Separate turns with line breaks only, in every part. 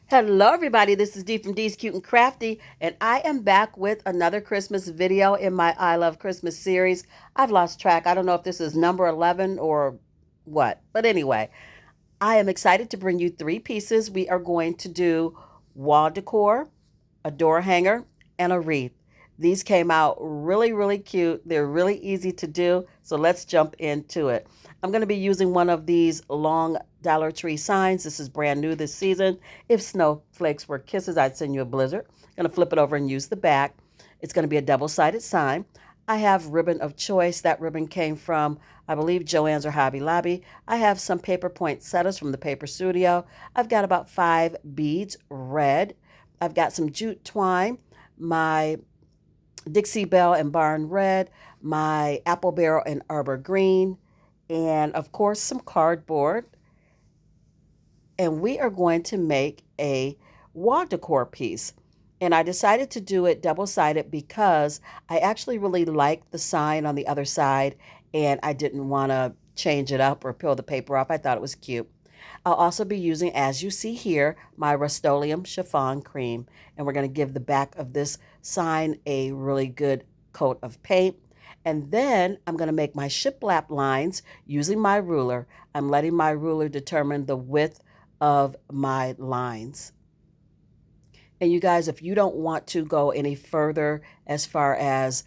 Hello, everybody. This is Dee from Dee's Cute and Crafty, and I am back with another Christmas video in my I Love Christmas series. I've lost track. I don't know if this is number 11 or what, but anyway, I am excited to bring you three pieces. We are going to do wall decor, a door hanger, and a wreath. These came out really, really cute. They're really easy to do, so let's jump into it. I'm going to be using one of these long Dollar Tree signs. This is brand new this season. If snowflakes were kisses, I'd send you a blizzard. I'm going to flip it over and use the back. It's going to be a double-sided sign. I have ribbon of choice. That ribbon came from, I believe, Joann's or Hobby Lobby. I have some paper poinsettias from the Paper Studio. I've got about 5 beads, red. I've got some jute twine, my Dixie Belle and Barn red, my apple barrel and arbor green, and of course some cardboard. And we are going to make a wall decor piece. And I decided to do it double-sided because I actually really liked the sign on the other side and I didn't want to change it up or peel the paper off. I thought it was cute. I'll also be using, as you see here, my Rust-Oleum chiffon cream. And we're going to give the back of this sign a really good coat of paint. And then I'm going to make my shiplap lines using my ruler. I'm letting my ruler determine the width of my lines. And you guys, if you don't want to go any further as far as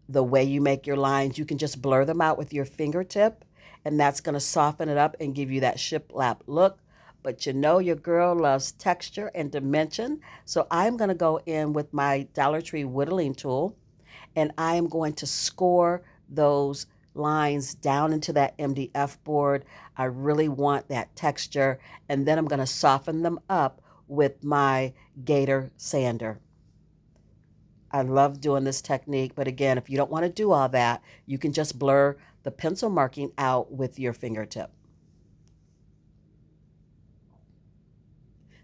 the way you make your lines, you can just blur them out with your fingertip, and that's going to soften it up and give you that shiplap look. But you know your girl loves texture and dimension, so I'm going to go in with my Dollar Tree whittling tool, and I am going to score those lines down into that MDF board. I really want that texture, and then I'm going to soften them up with my Gator sander. I love doing this technique, but again, if you don't want to do all that, you can just blur the pencil marking out with your fingertip.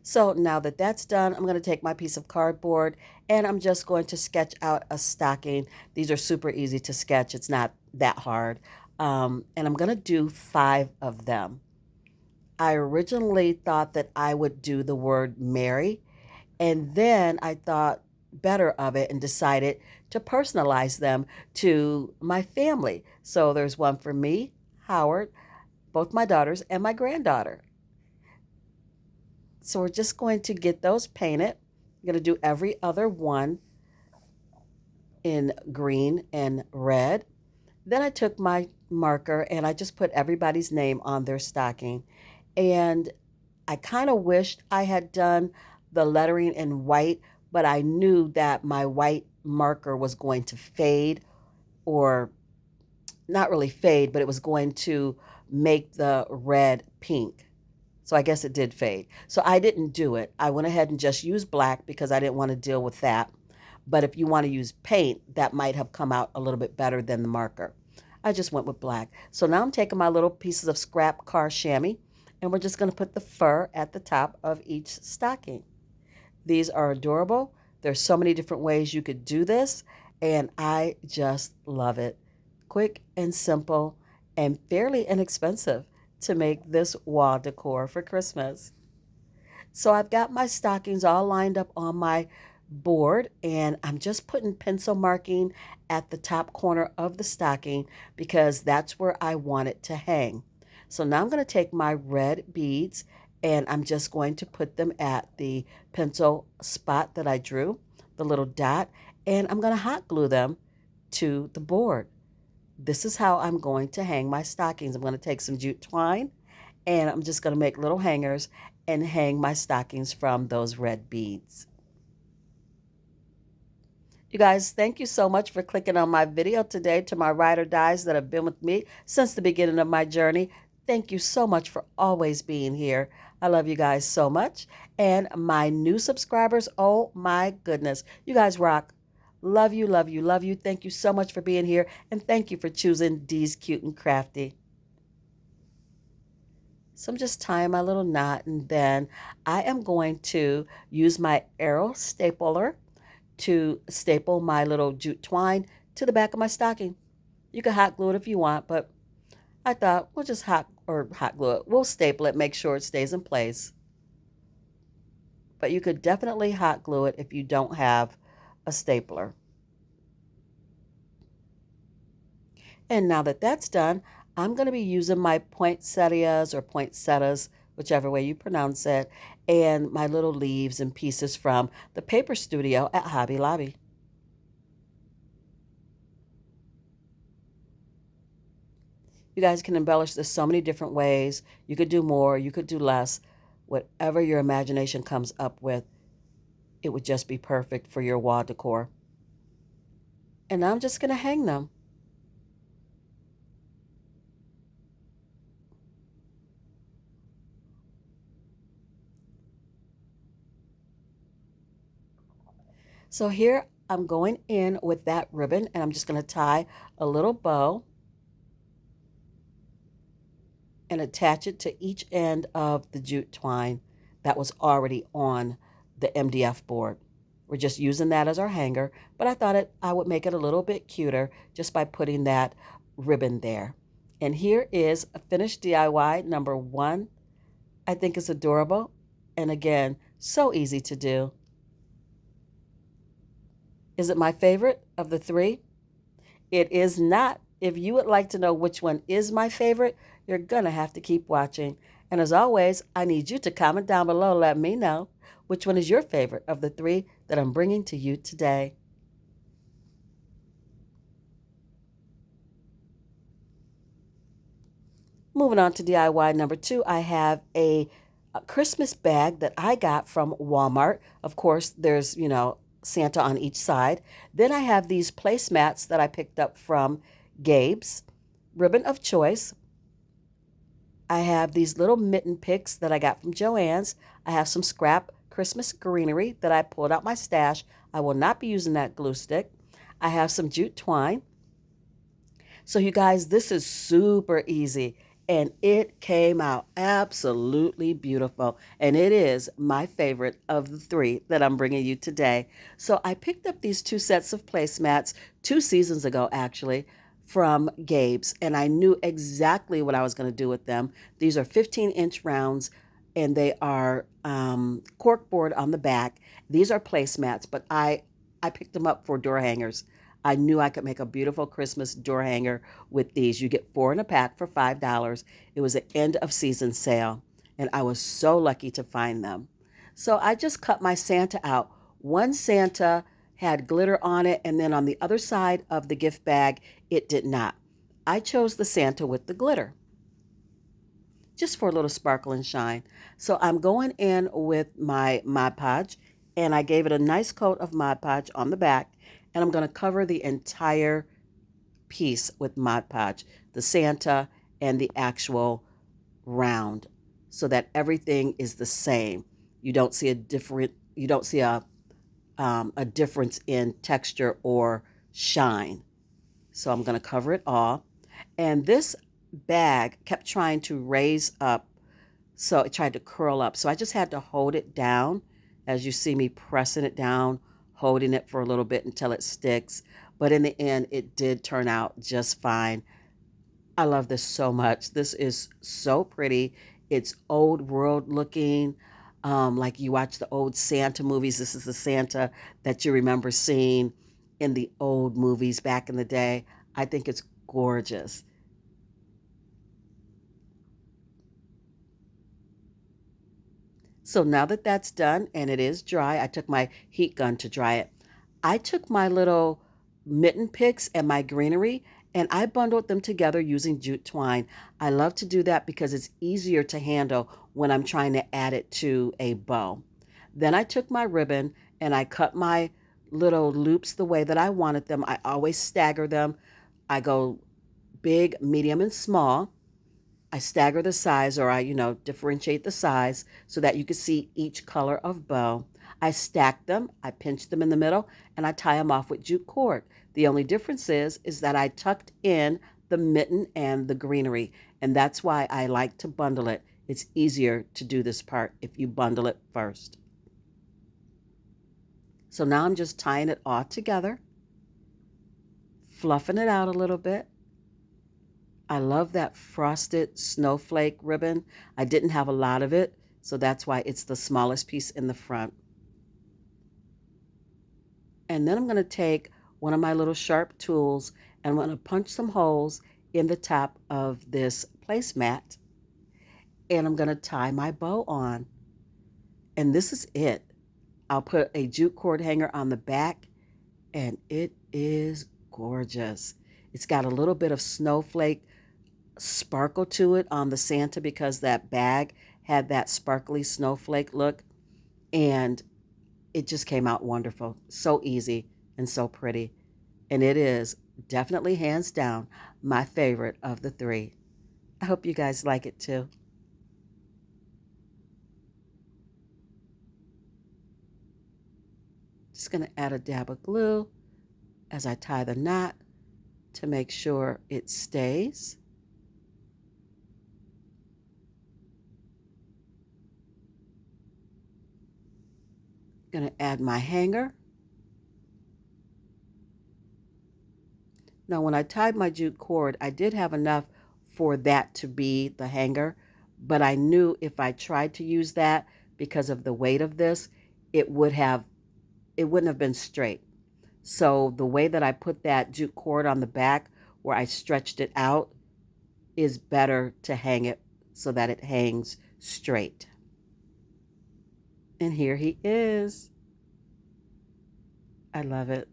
So now that that's done, I'm going to take my piece of cardboard and I'm just going to sketch out a stocking. These are super easy to sketch. It's not that hard. And I'm going to do 5 of them. I originally thought that I would do the word Mary, and then I thought better of it and decided to personalize them to my family. So there's one for me, Howard, both my daughters, and my granddaughter. So we're just going to get those painted. I'm going to do every other one in green and red. Then I took my marker and I just put everybody's name on their stocking. And I kind of wished I had done the lettering in white, but I knew that my white marker was going to fade, or not really fade, but it was going to make the red pink. So I guess it did fade. So I didn't do it. I went ahead and just used black because I didn't want to deal with that. But if you want to use paint, that might have come out a little bit better than the marker. I just went with black. So now I'm taking my little pieces of scrap car chamois and we're just going to put the fur at the top of each stocking. These are adorable. There's so many different ways you could do this, and I just love it. Quick and simple and fairly inexpensive to make this wall decor for Christmas. So I've got my stockings all lined up on my board, and I'm just putting pencil marking at the top corner of the stocking because that's where I want it to hang. So now I'm going to take my red beads and I'm just going to put them at the pencil spot that I drew, the little dot, and I'm going to hot glue them to the board. This is how I'm going to hang my stockings. I'm going to take some jute twine and I'm just going to make little hangers and hang my stockings from those red beads. You guys, thank you so much for clicking on my video today. To my ride or dies that have been with me since the beginning of my journey, thank you so much for always being here. I love you guys so much. And my new subscribers, oh my goodness, you guys rock. Love you, love you, love you. Thank you so much for being here. And thank you for choosing Dee's Cute and Crafty. So I'm just tying my little knot, and then I am going to use my arrow stapler to staple my little jute twine to the back of my stocking. You can hot glue it if you want, but I thought we'll just hot glue it. We'll staple it, make sure it stays in place. but you could definitely hot glue it if you don't have a stapler. And now that that's done, I'm going to be using my poinsettias or poinsettias, whichever way you pronounce it, and my little leaves and pieces from the paper studio at Hobby Lobby. You guys can embellish this so many different ways. You could do more, you could do less. Whatever your imagination comes up with, it would just be perfect for your wall decor. And I'm just going to hang them. So here I'm going in with that ribbon and I'm just going to tie a little bow and attach it to each end of the jute twine that was already on the MDF board. We're just using that as our hanger, but I thought I would make it a little bit cuter just by putting that ribbon there. And here is a finished DIY number 1. I think it's adorable, and again, so easy to do. Is it my favorite of the 3? It is not. If you would like to know which one is my favorite, you're going to have to keep watching. And as always, I need you to comment down below. Let me know which one is your favorite of the 3 that I'm bringing to you today. Moving on to DIY number 2, I have a Christmas bag that I got from Walmart. Of course, there's, Santa on each side. Then I have these placemats that I picked up from Gabe's, ribbon of choice. I have these little mitten picks that I got from Joann's. I have some scrap Christmas greenery that I pulled out my stash. I will not be using that glue stick. I have some jute twine. So you guys, this is super easy. And it came out absolutely beautiful. And it is my favorite of the 3 that I'm bringing you today. So I picked up these 2 sets of placemats 2 seasons ago, actually, from Gabe's. And I knew exactly what I was going to do with them. These are 15-inch rounds, and they are corkboard on the back. These are placemats, but I picked them up for door hangers. I knew I could make a beautiful Christmas door hanger with these. You get 4 in a pack for $5. It was an end of season sale, and I was so lucky to find them. So I just cut my Santa out. One Santa had glitter on it, and then on the other side of the gift bag, it did not. I chose the Santa with the glitter, just for a little sparkle and shine. So I'm going in with my Mod Podge, and I gave it a nice coat of Mod Podge on the back, and I'm going to cover the entire piece with Mod Podge, the Santa and the actual round, so that everything is the same. You don't see a difference in texture or shine. So I'm going to cover it all. And this bag kept trying to raise up, so it tried to curl up. So I just had to hold it down, as you see me pressing it down, holding it for a little bit until it sticks. But in the end, it did turn out just fine. I love this so much. This is so pretty. It's old world looking, like you watch the old Santa movies. This is the Santa that you remember seeing in the old movies back in the day. I think it's gorgeous. So now that that's done and it is dry, I took my heat gun to dry it. I took my little mitten picks and my greenery and I bundled them together using jute twine. I love to do that because it's easier to handle when I'm trying to add it to a bow. Then I took my ribbon and I cut my little loops the way that I wanted them. I always stagger them. I go big, medium, and small. I stagger the size, or differentiate the size so that you can see each color of bow. I stack them, I pinch them in the middle, and I tie them off with jute cord. The only difference is that I tucked in the mitten and the greenery, and that's why I like to bundle it. It's easier to do this part if you bundle it first. So now I'm just tying it all together, fluffing it out a little bit. I love that frosted snowflake ribbon. I didn't have a lot of it So that's why it's the smallest piece in the front. And then I'm going to take one of my little sharp tools and I'm going to punch some holes in the top of this placemat. And I'm going to tie my bow on. And this is it. I'll put a jute cord hanger on the back and it is gorgeous. It's got a little bit of snowflake sparkle to it on the Santa because that bag had that sparkly snowflake look. And it just came out wonderful. So easy and so pretty. And it is definitely hands down my favorite of the three. I hope you guys like it too. Just going to add a dab of glue as I tie the knot to make sure it stays. Going to add my hanger. Now, when I tied my jute cord, I did have enough for that to be the hanger, but I knew if I tried to use that because of the weight of this, it wouldn't have been straight. So the way that I put that jute cord on the back where I stretched it out is better to hang it so that it hangs straight. And here he is. I love it.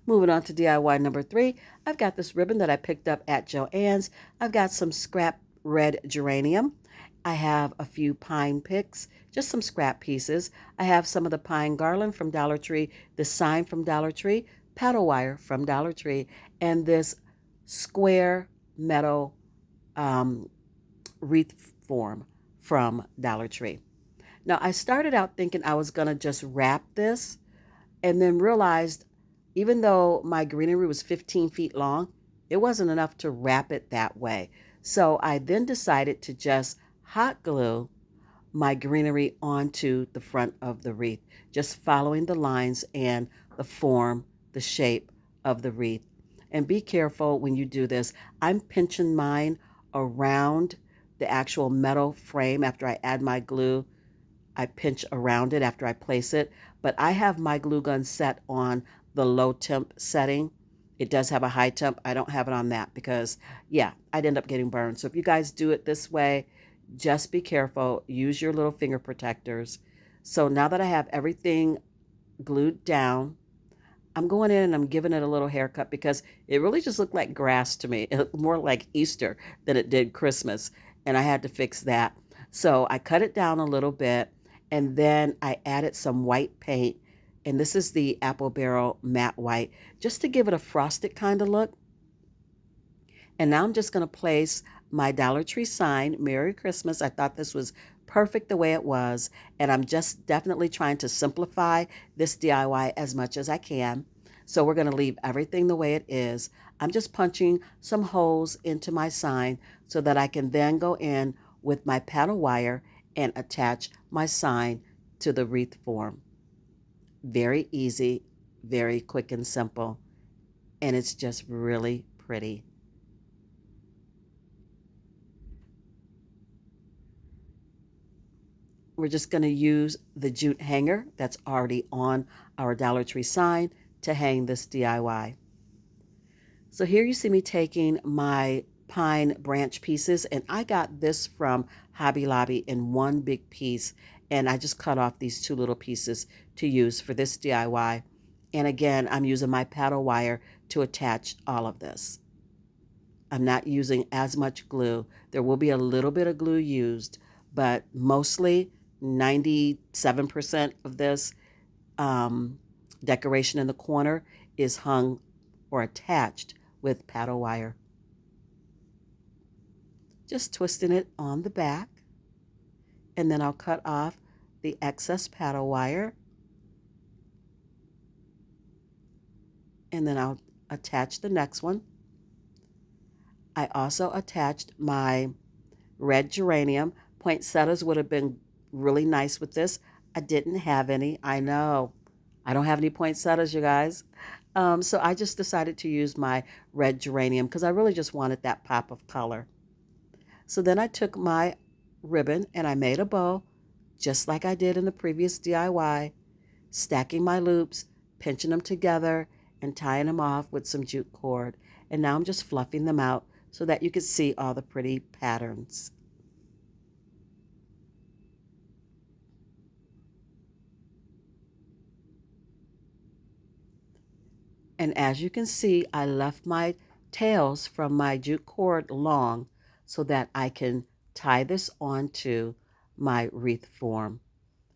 Moving on to DIY number 3, I've got this ribbon that I picked up at Joann's. I've got some scrap red geranium. I have a few pine picks, just some scrap pieces. I have some of the pine garland from Dollar Tree, the sign from Dollar Tree, paddle wire from Dollar Tree, and this square metal wreath form from Dollar Tree. Now, I started out thinking I was going to just wrap this and then realized even though my greenery was 15 feet long, it wasn't enough to wrap it that way. So I then decided to just hot glue my greenery onto the front of the wreath, just following the lines and the form, the shape of the wreath. And be careful when you do this. I'm pinching mine around the actual metal frame after I add my glue. I pinch around it after I place it, but I have my glue gun set on the low temp setting. It does have a high temp. I don't have it on that because, yeah, I'd end up getting burned. So if you guys do it this way, just be careful. Use your little finger protectors. So now that I have everything glued down, I'm going in and I'm giving it a little haircut because it really just looked like grass to me. It looked more like Easter than it did Christmas, and I had to fix that. So I cut it down a little bit, and then I added some white paint, and this is the Apple Barrel Matte White, just to give it a frosted kind of look. And now I'm just going to place my Dollar Tree sign, Merry Christmas. I thought this was perfect the way it was. And I'm just definitely trying to simplify this DIY as much as I can. So we're going to leave everything the way it is. I'm just punching some holes into my sign so that I can then go in with my paddle wire and attach my sign to the wreath form. Very easy, very quick and simple. And it's just really pretty. We're just going to use the jute hanger that's already on our Dollar Tree sign to hang this DIY. So here you see me taking my pine branch pieces, and I got this from Hobby Lobby in one big piece, and I just cut off these two little pieces to use for this DIY. And again, I'm using my paddle wire to attach all of this. I'm not using as much glue. There will be a little bit of glue used, but mostly 97% of this decoration in the corner is hung or attached with paddle wire. Just twisting it on the back, and then I'll cut off the excess paddle wire, and then I'll attach the next one. I also attached my red geranium. Poinsettias would have been really nice with this. I didn't have any. I know. I don't have any poinsettias, you guys. So I just decided to use my red geranium because I really just wanted that pop of color. So then I took my ribbon and I made a bow just like I did in the previous DIY, stacking my loops, pinching them together, and tying them off with some jute cord. And now I'm just fluffing them out so that you can see all the pretty patterns. And as you can see, I left my tails from my jute cord long so that I can tie this onto my wreath form.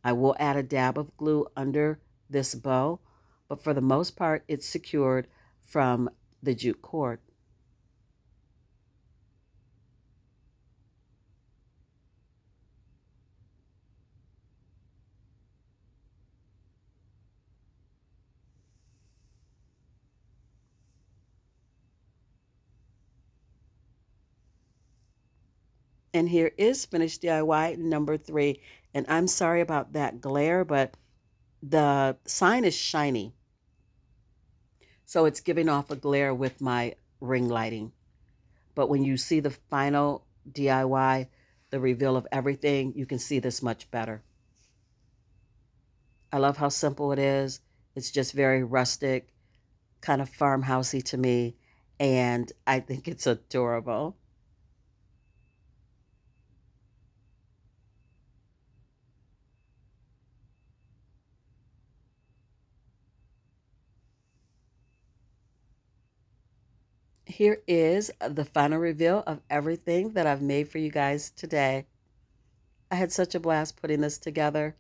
I will add a dab of glue under this bow, but for the most part, it's secured from the jute cord. And here is finished DIY number 3. And I'm sorry about that glare, but the sign is shiny. So it's giving off a glare with my ring lighting. But when you see the final DIY, the reveal of everything, you can see this much better. I love how simple it is. It's just very rustic, kind of farmhousey to me, and I think it's adorable. Here is the final reveal of everything that I've made for you guys today. I had such a blast putting this together.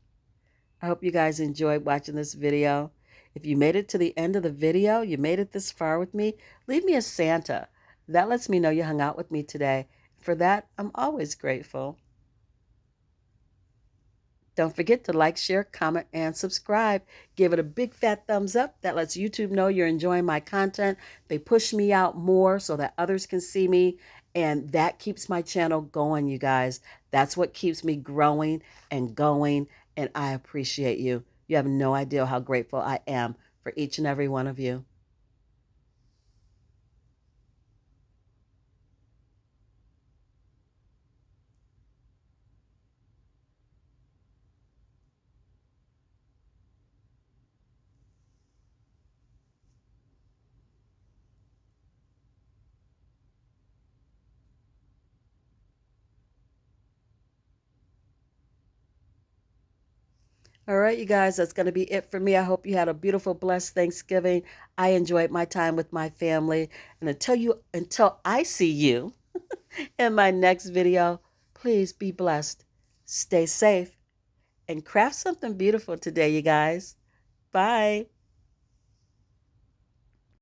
I hope you guys enjoyed watching this video. If you made it to the end of the video, you made it this far with me, leave me a Santa. That lets me know you hung out with me today. For that, I'm always grateful. Don't forget to like, share, comment, and subscribe. Give it a big fat thumbs up. That lets YouTube know you're enjoying my content. They push me out more so that others can see me. And that keeps my channel going, you guys. That's what keeps me growing and going. And I appreciate you. You have no idea how grateful I am for each and every one of you. All right, you guys, that's going to be it for me. I hope you had a beautiful, blessed Thanksgiving. I enjoyed my time with my family. And until I see you in my next video, please be blessed, stay safe, and craft something beautiful today, you guys. Bye.